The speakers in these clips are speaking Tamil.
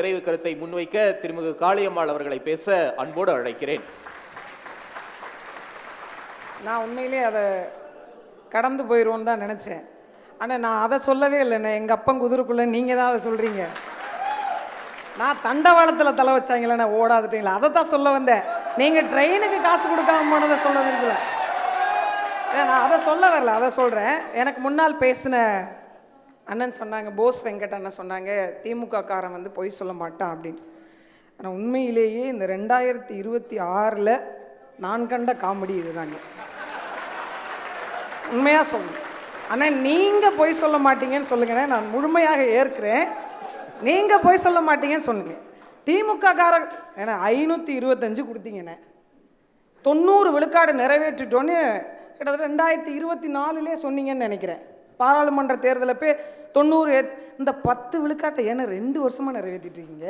நிறைவு கருத்தை முன்வைக்க திருமிகு காளியம்மாள் அவர்களை பேச அன்போடு அழைக்கிறேன். நான் உண்மையிலே அதை கடந்து போயிடுவோன்னு தான் நினச்சேன். ஆனால் நான் அதை சொல்லவே இல்லைண்ணே. எங்கள் அப்பன் குதிரைக்குள்ளே நீங்கள் தான் அதை சொல்கிறீங்க. நான் தண்டவாளத்தில் தலை வச்சாங்களேண்ணே, ஓடாதுட்டீங்களா, அதை தான் சொல்ல வந்தேன். நீங்கள் ட்ரெயினுக்கு காசு கொடுக்காம போனதை சொல்ல விரும்பல. நான் அதை சொல்ல வரல, அதை சொல்கிறேன். எனக்கு முன்னால் பேசின அண்ணன் சொன்னாங்க, போஸ் வெங்கட் அண்ணன் சொன்னாங்க, திமுக காரன் வந்து பொய் சொல்ல மாட்டான் அப்படின்னு. ஆனால் உண்மையிலேயே இந்த 2026 நான் கண்ட காமெடி இதுதாங்க. உண்மையாக சொல்லணும். ஆனால் நீங்கள் பொய் சொல்ல மாட்டீங்கன்னு சொல்லுங்கண்ணே, நான் முழுமையாக ஏற்கிறேன். நீங்கள் பொய் சொல்ல மாட்டீங்கன்னு சொன்னீங்க. திமுக காரன் ஏன்னா 525 கொடுத்தீங்கண்ணே, 90 விழுக்காடு நிறைவேற்றிட்டோன்னு கிட்டத்தட்ட 2024 சொன்னீங்கன்னு நினைக்கிறேன். பாராளுமன்ற தேர்தலில் போய் 90 இந்த 10 விழுக்காட்டை ஏன்னா 2 வருஷமாக நிறைவேற்றிட்டு இருக்கீங்க.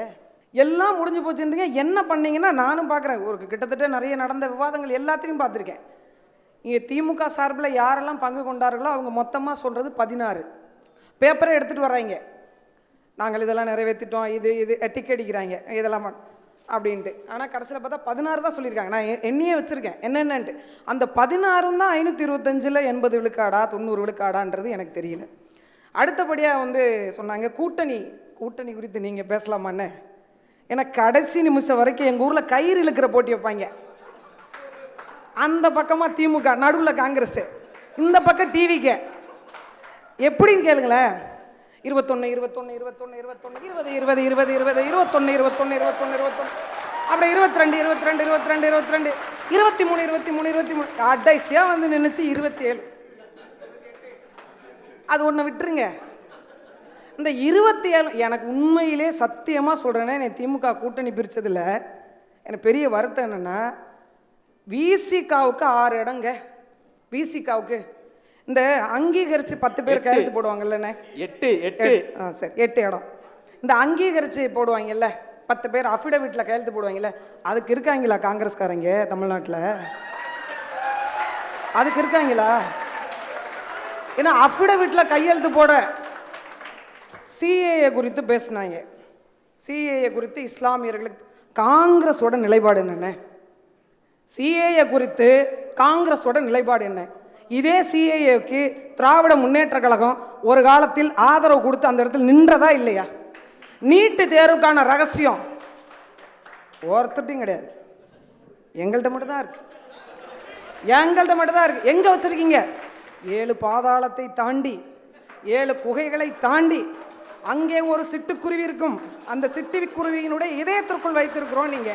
எல்லாம் முடிஞ்சு போச்சுன்றீங்க. என்ன பண்ணீங்கன்னா நானும் பார்க்குறேன். ஒரு கிட்டத்தட்ட நிறைய நடந்த விவாதங்கள் எல்லாத்தையும் பார்த்துருக்கேன். இங்கே திமுக சார்பில் யாரெல்லாம் பங்கு கொண்டார்களோ அவங்க மொத்தமாக சொல்கிறது 16 பேப்பரை எடுத்துகிட்டு வர்றாங்க. நாங்கள் இதெல்லாம் நிறைவேற்றிட்டோம், இது டிக் அடிக்கிறாங்க இதெல்லாம் அப்படின்ட்டு. ஆனால் கடைசியில் பார்த்தா 16 தான் சொல்லியிருக்காங்க. நான் எண்ணியே வச்சுருக்கேன் என்னென்னன்ட்டு. அந்த 16 தான் 525 80 விழுக்காடா 90 விழுக்காடான்றது எனக்கு தெரியல. அடுத்தபடியாக வந்து சொன்னாங்க கூட்டணி குறித்து நீங்கள் பேசலாமாண்ணே. ஏன்னா கடைசி நிமிஷம் வரைக்கும் எங்கள் ஊரில் கயிறு இழுக்கிற போட்டி வைப்பாங்க. அந்த பக்கமாக திமுக, நடுவில் காங்கிரஸ், இந்த பக்கம் டிவிக்கு. எப்படின்னு கேளுங்களேன். 21 21 21 21 20 20 20 20 21 21 21 21 அப்புறம் 22 22 22 22 23 23 23 கடைசியாக வந்து நின்றுச்சு 27. அது ஒன்று விட்டுருங்க. இந்த 27 எனக்கு உண்மையிலே சத்தியமாக சொல்கிறேன்னே, என் திமுக கூட்டணி பிரித்ததில் எனக்கு பெரிய வருத்தம் என்னென்னா, விசிகாவுக்கு 6 இடங்க. விசிகாவுக்கு இந்த அங்கீகரித்து 10 பேர் கையெழுத்து போடுவாங்கல்லண்ணே, 8 சரி 8 இடம். இந்த அங்கீகரித்து போடுவாங்கல்ல 10 பேர் அஃபிடவிட்டில் கையெழுத்து போடுவாங்கல்ல, அதுக்கு இருக்காங்களா காங்கிரஸ்காரங்க தமிழ்நாட்டில்? அதுக்கு இருக்காங்களா? ஏன்னா அஃபிடவிட்டில் கையெழுத்து போட சிஏஏ குறித்து பேசினாங்க. சிஏஏ குறித்து இஸ்லாமியர்களுக்கு காங்கிரஸோட நிலைப்பாடு என்னென்ன? சிஏஏ குறித்து காங்கிரஸோட நிலைப்பாடு என்ன? இதே சிஏஏக்கு திராவிட முன்னேற்ற கழகம் ஒரு காலத்தில் ஆதரவு கொடுத்து அந்த இடத்துல நின்றதா இல்லையா? நீட்டு தேர்வுக்கான ரகசியம் ஒருத்தட்டையும் கிடையாது. எங்கள்கிட்ட மட்டும்தான் இருக்கு. எங்கள்கிட்ட மட்டும்தான் இருக்கு. எங்க வச்சிருக்கீங்க? 7 பாதாளத்தை தாண்டி 7 குகைகளை தாண்டி அங்கே ஒரு சிட்டுக்குருவி இருக்கும். அந்த சிட்டுக்குருவியினுடைய இதயத்திற்குள் வைத்திருக்கிறோம். நீங்க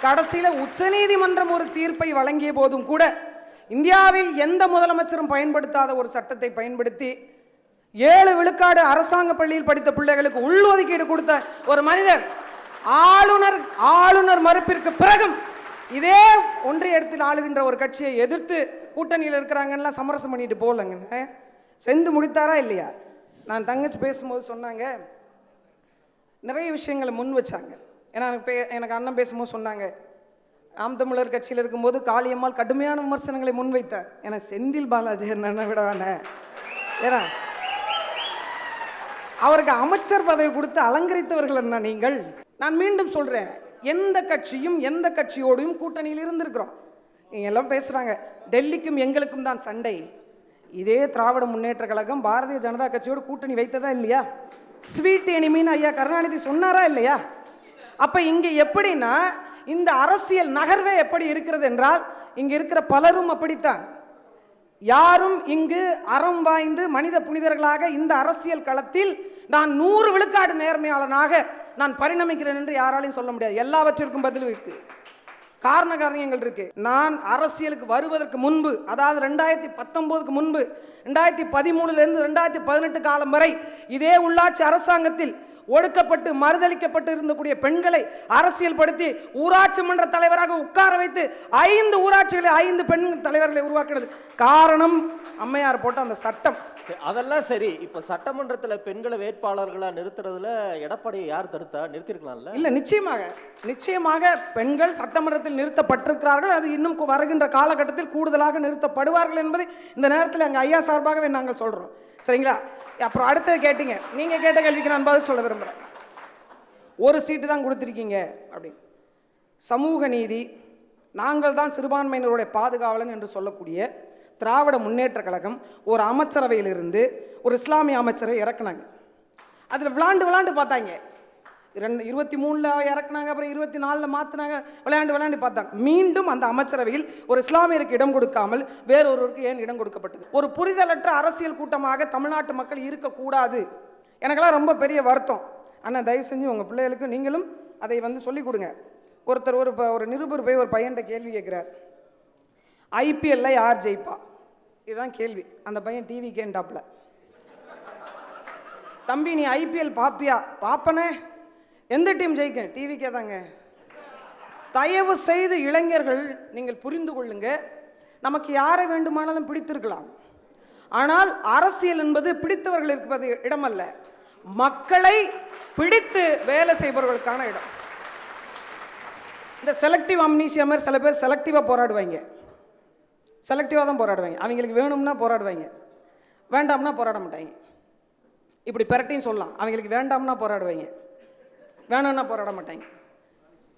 கடைசியில் உச்சநீதிமன்றம் ஒரு தீர்ப்பை வழங்கிய போதும் கூட இந்தியாவில் எந்த முதலமைச்சரும் பயன்படுத்தாத ஒரு சட்டத்தை பயன்படுத்தி 7 விழுக்காடு அரசாங்க பள்ளியில் படித்த பிள்ளைகளுக்கு உள்ஒதுக்கீடு கொடுத்த ஒரு மனிதர் ஆளுநர் மறுப்பிற்கு பிறகும் இதே ஒன்றிய இடத்தில் ஆளுகின்ற ஒரு கட்சியை எதிர்த்து கூட்டணியில் இருக்கிறாங்கன்னா சமரசம் பண்ணிட்டு போகலங்க. செஞ்சு முடித்தாரா இல்லையா? நான் தங்கச்சி பேசும்போது சொன்னாங்க, நிறைய விஷயங்களை முன் வச்சாங்க. ஏன்னா எனக்கு அண்ணன் பேசும்போது சொன்னாங்க, நாம் தமிழர் கட்சியில் இருக்கும்போது காளியம்மாள் கடுமையான விமர்சனங்களை முன்வைத்தார். ஏன்னா செந்தில் பாலாஜி என்ன விட வேணாம், ஏன்னா அவருக்கு அமைச்சர் பதவி கொடுத்து அலங்கரித்தவர்கள் என்ன நீங்கள். நான் மீண்டும் சொல்றேன், எந்த கட்சியும் எந்த கட்சியோடையும் கூட்டணியில் இருந்திருக்கிறோம். நீங்க எல்லாம் பேசுறாங்க டெல்லிக்கும் எங்களுக்கும் தான் சண்டை. இதே திராவிட முன்னேற்ற கழகம் பாரதிய ஜனதா கட்சியோடு கூட்டணி வைத்ததா இல்லையா? ஸ்வீட் எனிமின்னு ஐயா கருணாநிதி சொன்னாரா இல்லையா? அப்ப இங்க எப்படின்னா, இந்த அரசியல் நகர்வே எப்படி இருக்கிறது என்றால், இங்க இருக்கிற பலரும் அப்படித்தான். யாரும் இங்கு அறம் வாய்ந்து மனித புனிதர்களாக இந்த அரசியல் களத்தில் நான் 100 விழுக்காடு நேர்மையாளனாக நான் பரிணமிக்கிறேன் என்று யாராலையும் சொல்ல முடியாது. எல்லாவற்றிற்கும் பதில் இருக்கு, காரணங்கள் இருக்கு. நான் அரசியலுக்கு வருவதற்கு முன்பு, அதாவது 2019க்கு முன்பு, 2013 2018 காலம் வரை இதே உள்ளாட்சி அரசாங்கத்தில் ஒடுக்கப்பட்டு மறுதளிக்கப்பட்டு இருந்தக்கூடிய பெண்களை அரசியல் படுத்தி ஊராட்சி மன்ற தலைவராக உட்கார வைத்து 5 ஊராட்சிகளை 5 பெண் தலைவர்களை உருவாக்கினது காரணம் அம்மையார் போட்ட அந்த சட்டம். அதெல்லாம் சரி. இப்ப சட்டமன்றத்தில் பெண்களை வேட்பாளர்களா நிறுத்துறதுல எடப்பாடி யார் தடுத்தா? நிறுத்திருக்கலாம்ல? இல்ல, நிச்சயமாக பெண்கள் சட்டமன்றத்தில் நிறுத்தப்பட்டிருக்கிறார்கள். அது இன்னும் வருகின்ற காலகட்டத்தில் கூடுதலாக நிறுத்தப்படுவார்கள் என்பதை இந்த நேரத்தில் எங்கள் ஐயா சார்பாகவே நாங்கள் சொல்றோம். சரிங்களா? அப்புறம் அடுத்தது கேட்டீங்க, நீங்க கேட்ட கேள்விக்கு நான் பதில் சொல்ல விரும்புறேன். ஒரு சீட்டு தான் கொடுத்துருக்கீங்க அப்படின்னு. சமூக நீதி, நாங்கள் தான் சிறுபான்மையினருடைய பாதுகாவலன் என்று சொல்லக்கூடிய திராவிட முன்னேற்ற கழகம் ஒரு அமைச்சரவையிலிருந்து ஒரு இஸ்லாமிய அமைச்சரை இறக்குனாங்க. அதில் விளாண்டு பார்த்தாங்க. 23ல் இறக்குனாங்க, அப்புறம் 24ல் மாற்றினாங்க, விளையாண்டு பார்த்தாங்க. மீண்டும் அந்த அமைச்சரவையில் ஒரு இஸ்லாமியருக்கு இடம் கொடுக்காமல் வேறொருவருக்கு ஏன் இடம் கொடுக்கப்பட்டது? ஒரு புரிதலற்ற அரசியல் கூட்டமாக தமிழ்நாட்டு மக்கள் இருக்கக்கூடாது. எனக்கெல்லாம் ரொம்ப பெரிய வருத்தம். ஆனால் தயவு செஞ்சு உங்கள் பிள்ளைகளுக்கு நீங்களும் அதை சொல்லிக் கொடுங்க. ஒருத்தர் ஒரு நிருபர் போய் ஒரு பையன்கிட்ட கேள்வி கேட்குறார், ஐபிஎல்ல யார் ஜெயிப்பா? இதுதான் கேள்வி. அந்த பையன் டிவி கேண்டாப்ல, தம்பி நீ ஐபிஎல் பாப்பியா? பாப்பனே. எந்த டீம் ஜெயிக்கும்? டிவிக்கே தாங்க. தயவு செய்து இளைஞர்கள் நீங்கள் புரிந்து கொள்ளுங்க, நமக்கு யாரை வேண்டுமானாலும் பிடித்திருக்கலாம். ஆனால் அரசியல் என்பது பிடித்தவர்கள் இருப்பது இடமல்ல, மக்களை பிடித்து வேலை செய்பவர்களுக்கான இடம். இந்த செலக்டிவ் அம்னீசியா மாதிரி சில பேர் செலக்டிவாக போராடுவாங்க, செலக்டிவாக தான் போராடுவாங்க. அவங்களுக்கு வேணும்னா போராடுவாங்க, வேண்டாம்னா போராட மாட்டாங்க. இப்படி பெரட்டின்னு சொல்லலாம். அவங்களுக்கு வேண்டாம்னா போராடுவாங்க, வேணும்னா போராட மாட்டாங்க.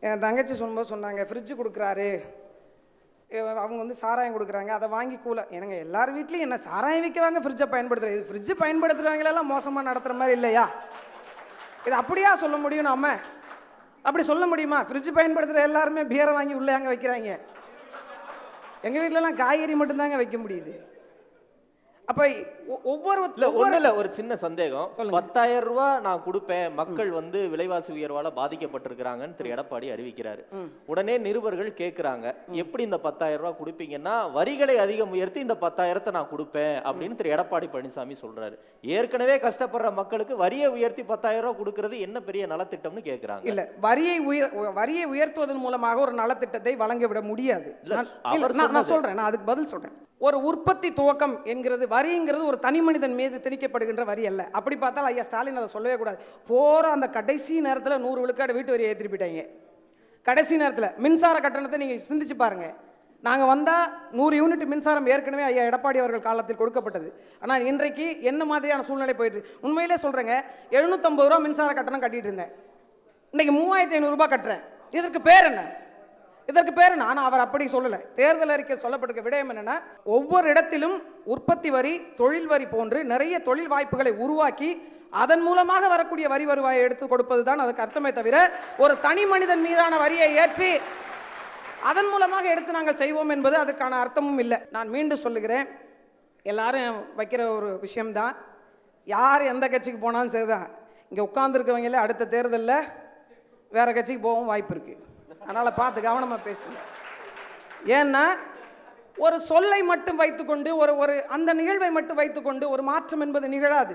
என் தங்கச்சி சொல்லும்போது சொன்னாங்க, ஃப்ரிட்ஜு கொடுக்குறாரு, அவங்க சாராயம் கொடுக்குறாங்க, அதை வாங்கி கூல. எனக்கு எல்லார் வீட்லையும் என்ன சாராயம் விற்கவாங்க, ஃப்ரிட்ஜை பயன்படுத்துறது. இது ஃப்ரிட்ஜு பயன்படுத்துகிறவங்களெல்லாம் மோசமாக நடத்துகிற மாதிரி இல்லையா? இது அப்படியா சொல்ல முடியும்? நாம அப்படி சொல்ல முடியுமா? ஃப்ரிட்ஜ் பயன்படுத்துகிற எல்லாருமே பியரை வாங்கி உள்ளே அங்கே வைக்கிறாங்க. எங்கள் வீட்டிலலாம் காய்கறி மட்டும்தாங்க வைக்க முடியுது. அப்ப ஒரு சின்ன சந்தேகம். 10,000 ரூபாய் நான் கொடுப்பேன், மக்கள் விலைவாசி உயர்வால பாதிக்கப்பட்டிருக்கிறாங்கன்னு திரு எடப்பாடி அறிவிக்கிறாரு. உடனே நிருபர்கள் கேட்கிறாங்க, எப்படி இந்த 10,000 ரூபாய் கொடுப்பீங்கன்னா வரிகளை அதிகம் உயர்த்தி இந்த 10,000 நான் கொடுப்பேன் அப்படின்னு திரு எடப்பாடி பழனிசாமி சொல்றாரு. ஏற்கனவே கஷ்டப்படுற மக்களுக்கு வரியை உயர்த்தி 10,000 ரூபாய் கொடுக்கறது என்ன பெரிய நலத்திட்டம்னு கேட்கிறாங்க. இல்ல, வரியை உயர்த்துவதன் மூலமாக ஒரு நலத்திட்டத்தை வழங்கிவிட முடியாது. நான் சொல்றேன், நான் அதுக்கு பதில் சொல்றேன். ஒரு உற்பத்தி துவக்கம் என்கிறது, வரிங்கிறது ஒரு தனி மனிதன் மீது திணிக்கப்படுகின்ற வரி அல்ல. அப்படி பார்த்தால் ஐயா ஸ்டாலின் அதை சொல்லவே கூடாது. போற அந்த கடைசி நேரத்தில் 100 விழுக்காடு வீட்டு வரியை ஏற்றி போயிட்டாங்க. கடைசி நேரத்தில் மின்சார கட்டணத்தை நீங்க சிந்திச்சு பாருங்க. நாங்கள் வந்தால் 100 யூனிட் மின்சாரம் ஏற்கனவே ஐயா எடப்பாடி அவர்கள் காலத்தில் கொடுக்கப்பட்டது. ஆனால் இன்றைக்கு என்ன மாதிரியான சூழ்நிலை போயிட்டு, உண்மையிலே சொல்றேங்க, 750 ரூபா மின்சார கட்டணம் கட்டிட்டு இருந்தேன், இன்னைக்கு 3,500 ரூபாய் கட்டுறேன். இதற்கு பேர் என்ன? இதற்கு பேர் நான் அவர் அப்படி சொல்லலை. தேர்தல் அறிக்கை சொல்லப்பட்டிருக்க விடயம் என்னன்னா, ஒவ்வொரு இடத்திலும் உற்பத்தி வரி, தொழில் வரி போன்று நிறைய தொழில் வாய்ப்புகளை உருவாக்கி அதன் மூலமாக வரக்கூடிய வரி வருவாயை எடுத்து கொடுப்பது தான் அதுக்கு அர்த்தமே தவிர, ஒரு தனி மனிதன் மீதான வரியை ஏற்றி அதன் மூலமாக எடுத்து நாங்கள் செய்வோம் என்பது அதுக்கான அர்த்தமும் இல்லை. நான் மீண்டும் சொல்லுகிறேன், எல்லாரும் வைக்கிற ஒரு விஷயம்தான், யார் எந்த கட்சிக்கு போனாலும் சரிதான், இங்கே உட்கார்ந்துருக்கவங்களே அடுத்த தேர்தலில் வேற கட்சிக்கு போகவும் வாய்ப்பு இருக்குது. அதனால் பார்த்து கவனமாக பேசுங்க. ஏன்னா ஒரு சொல்லை மட்டும் வைத்துக்கொண்டு ஒரு அந்த நிகழ்வை மட்டும் வைத்துக்கொண்டு ஒரு மாற்றம் என்பது நிகழாது.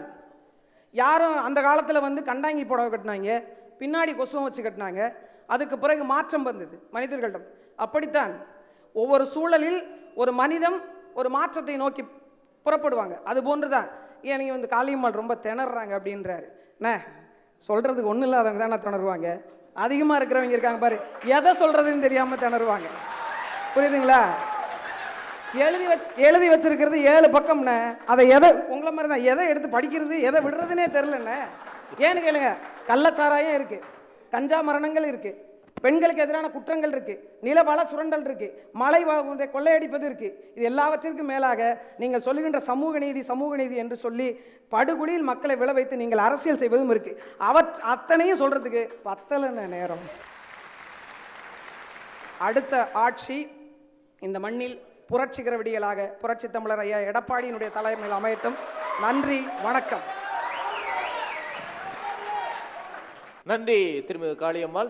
யாரும் அந்த காலத்தில் கண்டாங்கி புடவை கட்டினாங்க, பின்னாடி கொசுவம் வச்சு கட்டினாங்க, அதுக்கு பிறகு மாற்றம் வந்தது மனிதர்களிடம். அப்படித்தான் ஒவ்வொரு சூழலில் ஒரு மனிதம் ஒரு மாற்றத்தை நோக்கி புறப்படுவாங்க. அது போன்று தான். ஏன் நீங்கள் காளியம்மாள் ரொம்ப திணறாங்க அப்படின்றாரு. என்ன சொல்கிறதுக்கு ஒன்றும் இல்லாதவங்க தானே திணறுவாங்க, அதிகமாக இருக்கிறவங்க இருக்காங்க பாரு, எதை சொல்கிறதுன்னு தெரியாமல் திணறுவாங்க. புரியுதுங்களா? எழுதி வச்சிருக்கிறது 7 பக்கம்னு, அதை எதை உங்களை மாதிரி தான் எதை எடுத்து படிக்கிறது எதை விடுறதுனே தெரிலண்ணே. ஏன்னு கேளுங்க, கள்ளச்சாராயம் இருக்குது, கஞ்சா மரணங்கள் இருக்குது, பெண்களுக்கு எதிரான குற்றங்கள் இருக்குது, நிலவள சுரண்டல் இருக்குது, மழை கொள்ளையடிப்பது இருக்குது. இது எல்லாவற்றிற்கும் மேலாக நீங்கள் சொல்லுகின்ற சமூக நீதி என்று சொல்லி படுகொலியில் மக்களை விழ வைத்து நீங்கள் அரசியல் செய்வதும் இருக்குது. அத்தனையும் சொல்றதுக்கு பத்தல நேரம். அடுத்த ஆட்சி இந்த மண்ணில் புரட்சிகர விடியலாக புரட்சி தமிழர் ஐயா எடப்பாடியினுடைய தலைமையில் அமையட்டும். நன்றி, வணக்கம். நன்றி திருமிகு காளியம்மாள்.